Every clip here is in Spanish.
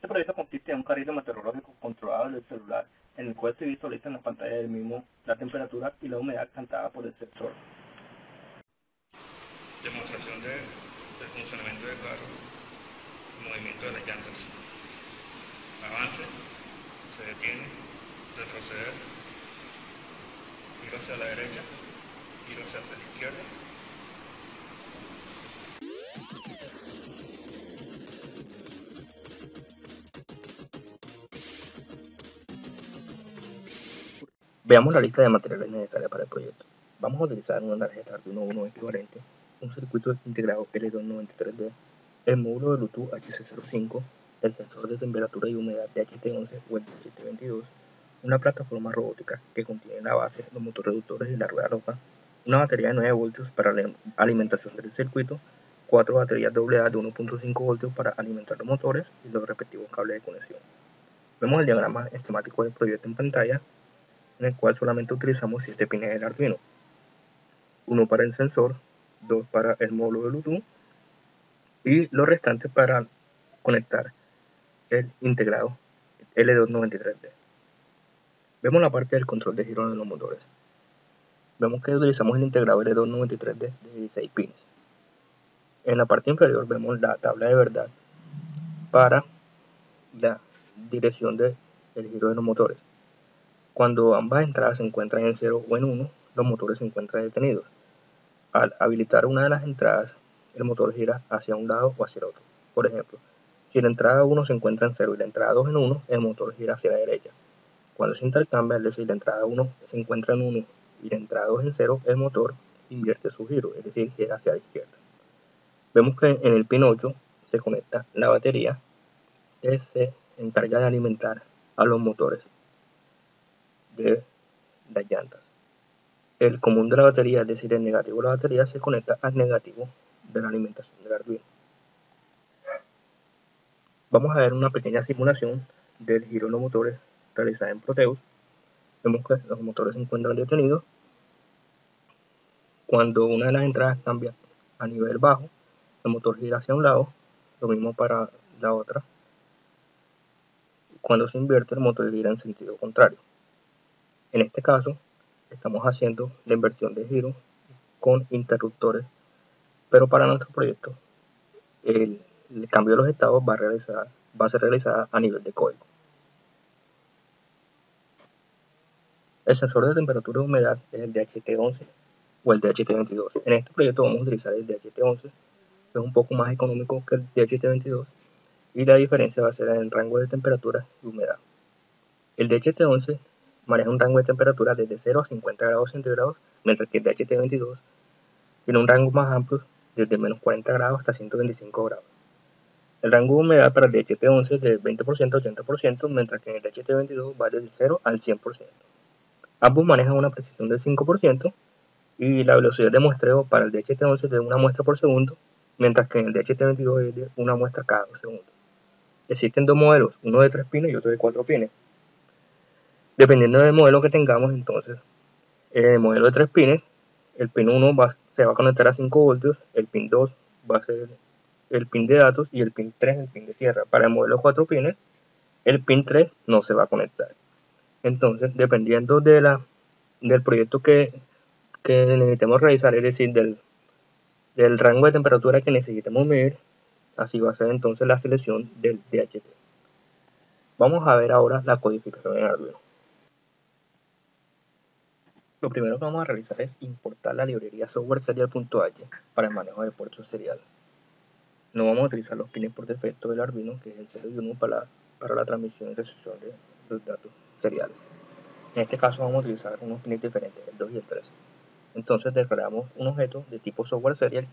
Este proyecto consiste en un carril meteorológico controlado del celular, en el cual se visualiza en la pantalla del mismo la temperatura y la humedad cantada por el sensor. Demostración del funcionamiento del carro, movimiento de las llantas, avance, se detiene, retroceder, giro hacia la derecha, giro hacia la izquierda. Veamos la lista de materiales necesarios para el proyecto. Vamos a utilizar una tarjeta Arduino Uno equivalente, un circuito integrado L293D, el módulo de Bluetooth HC05, el sensor de temperatura y humedad de DHT11 o el DHT22, una plataforma robótica que contiene la base, los motorreductores y la rueda loca, una batería de 9 voltios para la alimentación del circuito, 4 baterías AA de 1.5 voltios para alimentar los motores y los respectivos cables de conexión. Vemos el diagrama esquemático del proyecto en pantalla, en el cual solamente utilizamos 7 pines del Arduino, uno para el sensor, 2 para el módulo de Bluetooth y los restantes para conectar el integrado L293D. Vemos la parte del control de giro de los motores. Vemos que utilizamos el integrado L293D de 16 pines. En la parte inferior vemos la tabla de verdad para la dirección del giro de los motores. Cuando ambas entradas se encuentran en 0 o en 1, los motores se encuentran detenidos. Al habilitar una de las entradas, el motor gira hacia un lado o hacia el otro. Por ejemplo, si la entrada 1 se encuentra en 0 y la entrada 2 en 1, el motor gira hacia la derecha. Cuando se intercambia, es decir, la entrada 1 se encuentra en 1 y la entrada 2 en 0, el motor invierte su giro, es decir, gira hacia la izquierda. Vemos que en el pin 8 se conecta la batería que se encarga de alimentar a los motores de las llantas. El común de la batería, es decir, el negativo de la batería, se conecta al negativo de la alimentación del Arduino. Vamos a ver una pequeña simulación del giro de los motores realizada en Proteus. Vemos que los motores se encuentran detenidos. Cuando una de las entradas cambia a nivel bajo, el motor gira hacia un lado, lo mismo para la otra. Cuando se invierte, el motor gira en sentido contrario. En este caso, estamos haciendo la inversión de giro con interruptores, pero para nuestro proyecto, el cambio de los estados va a ser realizada a nivel de código. El sensor de temperatura y humedad es el DHT11 o el DHT22. En este proyecto vamos a utilizar el DHT11, que es un poco más económico que el DHT22, y la diferencia va a ser en el rango de temperatura y humedad. El DHT11 maneja un rango de temperatura desde 0 a 50 grados centígrados, mientras que el DHT22 tiene un rango más amplio desde menos 40 grados hasta 125 grados. El rango de humedad para el DHT11 es de 20% a 80%, mientras que en el DHT22 va desde 0 al 100%. Ambos manejan una precisión del 5% y la velocidad de muestreo para el DHT11 es de una muestra por segundo, mientras que en el DHT22 es de una muestra cada 2 segundos. Existen dos modelos, uno de 3 pines y otro de 4 pines. Dependiendo del modelo que tengamos, entonces, el modelo de 3 pines, el pin 1 se va a conectar a 5 voltios, el pin 2 va a ser el pin de datos y el pin 3 el pin de cierre. Para el modelo 4 pines, el pin 3 no se va a conectar. Entonces, dependiendo del proyecto que necesitemos realizar, es decir, del rango de temperatura que necesitemos medir, así va a ser entonces la selección del DHT. Vamos a ver ahora la codificación en Arduino. Lo primero que vamos a realizar es importar la librería software-serial.h para el manejo de puertos seriales. No vamos a utilizar los pines por defecto del Arduino, que es el 0 y 1 para la transmisión y recepción de los datos seriales. En este caso vamos a utilizar unos pines diferentes, el 2 y el 3. Entonces declaramos un objeto de tipo software serial,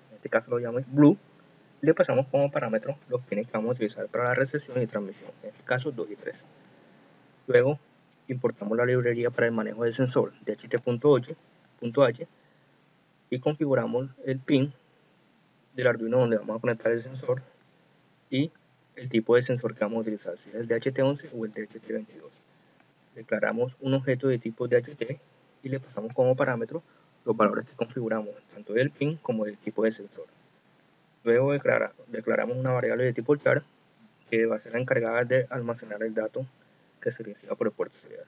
en este caso lo llamamos blue, y le pasamos como parámetro los pines que vamos a utilizar para la recepción y transmisión, en este caso 2 y 3. Luego importamos la librería para el manejo del sensor DHT.h y configuramos el pin del Arduino donde vamos a conectar el sensor y el tipo de sensor que vamos a utilizar, si es el DHT11 o el DHT22. Declaramos un objeto de tipo DHT y le pasamos como parámetro los valores que configuramos, tanto del pin como del tipo de sensor. Luego declaramos una variable de tipo char que va a ser la encargada de almacenar el dato que se reciba por el puerto serial.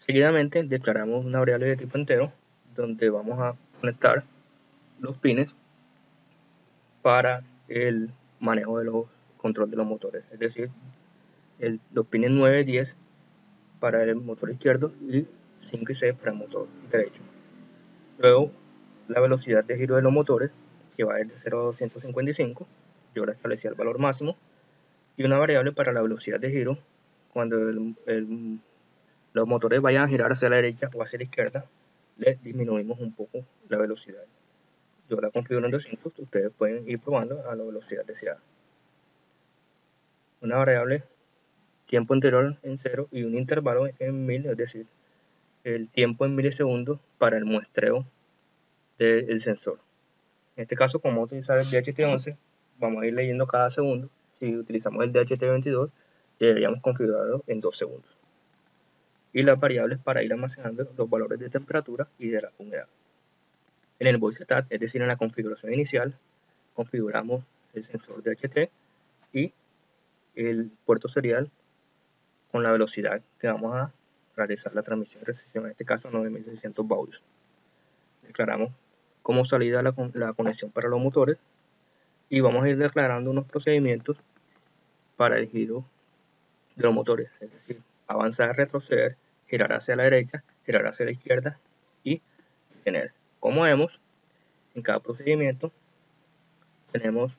Seguidamente declaramos una variable de tipo entero donde vamos a conectar los pines para el manejo de los control de los motores, es decir, los pines 9 y 10 para el motor izquierdo y 5 y 6 para el motor derecho. Luego, la velocidad de giro de los motores, que va desde 0 a 255, yo la establecí al valor máximo, y una variable para la velocidad de giro cuando los motores vayan a girar hacia la derecha o hacia la izquierda, le disminuimos un poco la velocidad. Yo la configuro en 200, ustedes pueden ir probando a la velocidad deseada. Una variable tiempo anterior en 0 y un intervalo en 1000, es decir, el tiempo en milisegundos para el muestreo del sensor. En este caso, como vamos a utilizar el DHT11, vamos a ir leyendo cada segundo. Si utilizamos el DHT22, deberíamos configurarlo en 2 segundos. Y las variables para ir almacenando los valores de temperatura y de la humedad. En el voice stat, es decir, en la configuración inicial, configuramos el sensor DHT y el puerto serial con la velocidad que vamos a realizar la transmisión y recepción, en este caso 9600 baudios. Declaramos como salida la conexión para los motores y vamos a ir declarando unos procedimientos para el giro de los motores, es decir, avanzar, retroceder, girar hacia la derecha, girar hacia la izquierda y detener. Como vemos, en cada procedimiento tenemos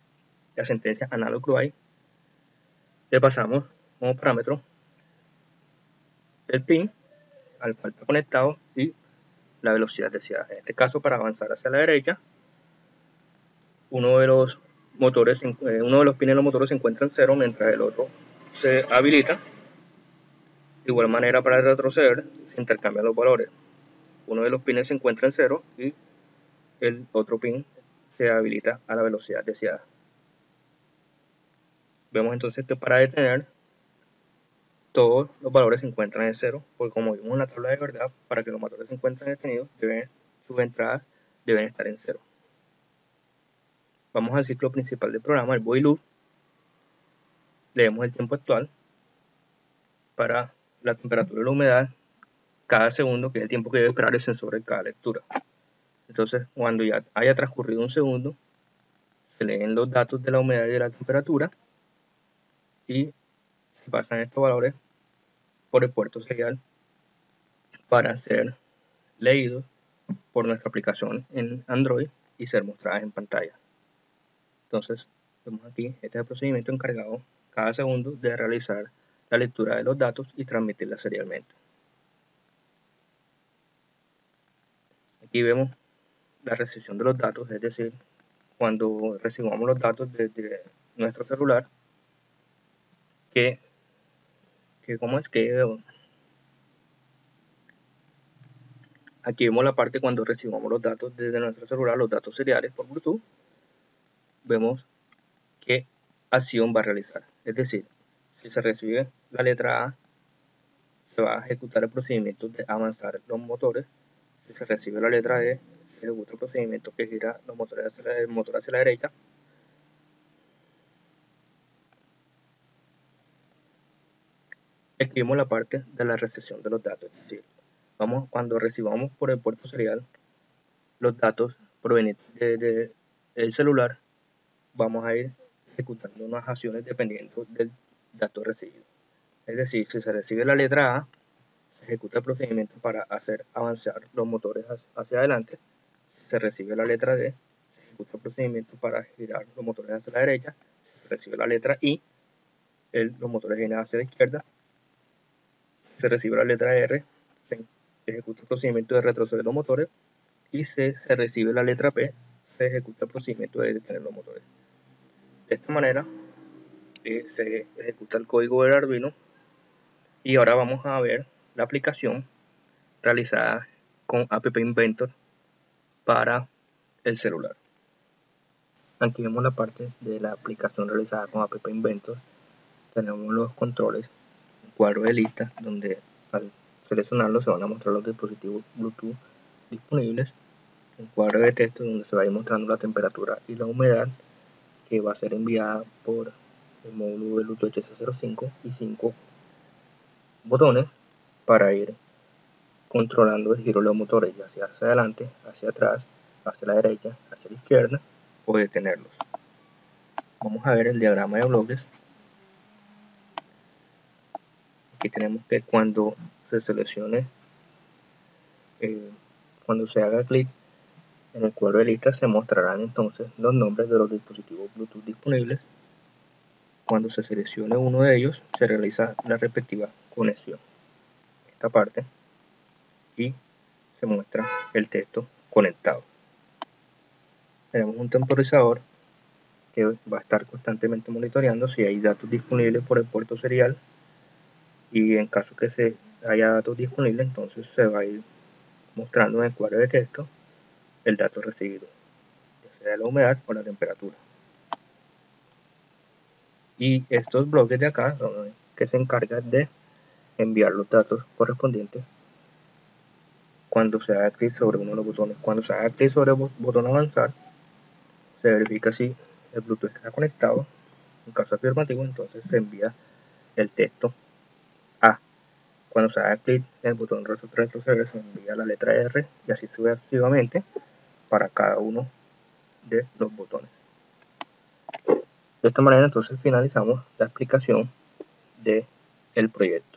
la sentencia analog RUAI. Le pasamos como parámetro el pin al cual está conectado y la velocidad deseada. En este caso, para avanzar hacia la derecha, uno de los pines de los motores se encuentra en 0 mientras el otro se habilita. De igual manera, para retroceder se intercambian los valores. Uno de los pines se encuentra en 0 y el otro pin se habilita a la velocidad deseada. Vemos entonces que para detener todos los valores se encuentran en 0, porque como vimos en la tabla de verdad, para que los motores se encuentren detenidos, sus entradas deben estar en 0. Vamos al ciclo principal del programa, el while loop. Leemos el tiempo actual para la temperatura y la humedad cada segundo, que es el tiempo que debe esperar el sensor en cada lectura. Entonces, cuando ya haya transcurrido un segundo, se leen los datos de la humedad y de la temperatura y se pasan estos valores por el puerto serial para ser leídos por nuestra aplicación en Android y ser mostradas en pantalla. Entonces, vemos aquí, este es el procedimiento encargado cada segundo de realizar la lectura de los datos y transmitirla serialmente. Aquí vemos la recepción de los datos, es decir, cuando recibamos los datos desde nuestro celular, aquí vemos la parte cuando recibamos los datos desde nuestro celular, los datos seriales por Bluetooth, vemos qué acción va a realizar. Es decir, si se recibe la letra A, se va a ejecutar el procedimiento de avanzar los motores. Si se recibe la letra E, se ejecuta el procedimiento que gira el motor hacia la derecha. Escribimos la parte de la recepción de los datos, es decir, cuando recibamos por el puerto serial los datos provenientes del celular, vamos a ir ejecutando unas acciones dependiendo del dato recibido. Es decir, si se recibe la letra A, se ejecuta el procedimiento para hacer avanzar los motores hacia adelante. Si se recibe la letra D, se ejecuta el procedimiento para girar los motores hacia la derecha. Si se recibe la letra I, los motores giran hacia la izquierda. Si se recibe la letra R, se ejecuta el procedimiento de retroceder los motores. Y si se recibe la letra P, se ejecuta el procedimiento de detener los motores. De esta manera se ejecuta el código del Arduino. Y ahora vamos a ver la aplicación realizada con App Inventor para el celular. Aquí vemos la parte de la aplicación realizada con App Inventor. Tenemos los controles, un cuadro de lista donde al seleccionarlo se van a mostrar los dispositivos Bluetooth disponibles, un cuadro de texto donde se va a ir mostrando la temperatura y la humedad que va a ser enviada por el módulo de Bluetooth HC05 y 5 botones para ir controlando el giro de los motores, ya sea hacia adelante, hacia atrás, hacia la derecha, hacia la izquierda, o detenerlos. Vamos a ver el diagrama de bloques. Aquí tenemos que cuando se seleccione, cuando se haga clic en el cuadro de lista, se mostrarán entonces los nombres de los dispositivos Bluetooth disponibles. Cuando se seleccione uno de ellos, se realiza la respectiva conexión. Esta parte, y se muestra el texto conectado. Tenemos un temporizador que va a estar constantemente monitoreando si hay datos disponibles por el puerto serial, y en caso que se haya datos disponibles, entonces se va a ir mostrando en el cuadro de texto el dato recibido, ya sea la humedad o la temperatura. Y estos bloques de acá son los que se encargan de enviar los datos correspondientes cuando se haga clic sobre uno de los botones. Cuando se haga clic sobre el botón avanzar, se verifica si el Bluetooth está conectado. En caso afirmativo, entonces se envía el texto A. Cuando se haga clic en el botón retroceder, se envía la letra R, y así sucesivamente para cada uno de los botones. De esta manera entonces finalizamos la explicación del proyecto.